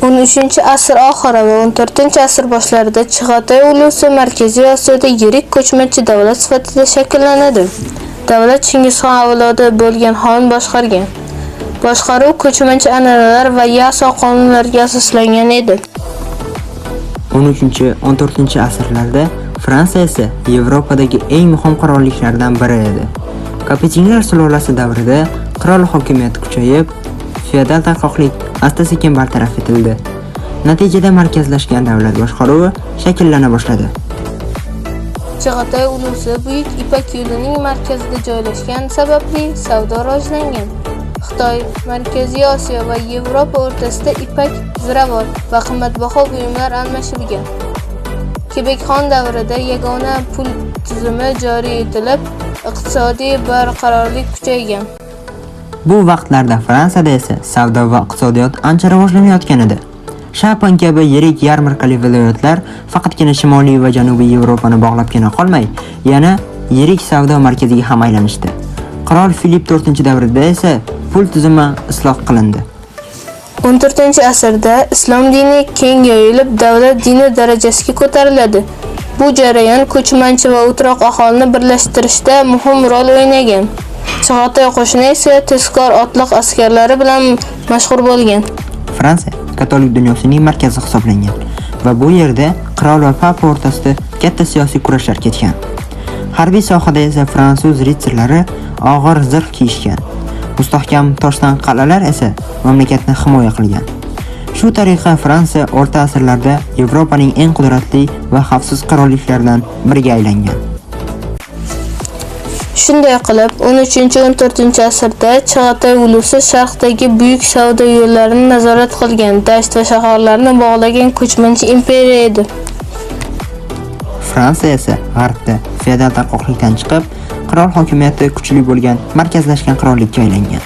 13-asr oxiri va 14-asr boshlarida Chig'atoy ulusi Markaziy Osiyoda yirik ko'chmanchi davlat sifatida shakllanadi. Davlat Chingizxon avlodi bo'lgan xon boshqargan. Boshqaruv ko'chmanchi an'analar va yaso qonunlarga asoslangan edi. 13-14-asrlarda Fransiya esa Yevropadagi eng muhim qirolliklardan biri edi. Kapetinlar sulolasi davrida qirol hokimiyati kuchayib, feodal tarqoqlik asta-sekin bartaraf etildi. Natijada markazlashgan davlat boshqaruvi shakllana boshladi. Chig'atoy ulusi Buyuk Ipak yo'lining markazida joylashgani sababli savdo rivojlangan. Xitoy, Markaziy Osiyo va Yevropa o'rtasida ipak, ziravor va qimmatbaho buyumlar almashilgan. Kebekxon davrida yagona pul tizimi joriy etilib, iqtisodiy barqarorlik kuchaygan. Bu vaqtlarda Fransiyada esa savdo va iqtisodiyot ancha rivojlanayotgan edi. Shapan kabi yirik yarmarkali viloyatlar faqatgina Shimoliy va Janubiy Yevropani bog'labgina qolmay, yana yirik savdo markaziga ham aylanishdi. Qirol Filip IV davrida esa pul tizimi isloh qilindi. 14-asrda islom dini keng yoyilib, davlat dini darajasiga ko'tariladi. Bu jarayon ko'chmanchi va o'troq aholini birlashtirishda muhim rol o'ynagan. Chig'atoy qo'shini esa tezkor otliq askarlari bilan mashhur bo'lgan. Fransiya katolik dunyosining markazi hisoblangan va bu yerda qirol va papa o'rtasida katta siyosiy kurashlar ketgan. Harbiy sohada esa fransuz ritsarlari og'ir zirh kiyishgan. Mustahkam toshdan qal'alar esa mamlakatni himoya qilgan. Shu tariqa Fransiya o'rta asrlarda Yevropaning eng qudratli va xavfsiz qirolliklaridan biriga aylangan. Shunday qilib, 13-14-asrda Chig'atoy ulusi sharqdagi buyuk savdo yo'llarini nazorat qilgan, dasht va shaharlarni bog'lagan ko'chmanchi imperiya edi. Fransiya esa g'arbda feodal tarqoqlikdan chiqib, qirol hokimiyati kuchli bo'lgan markazlashgan qirollikka aylangan.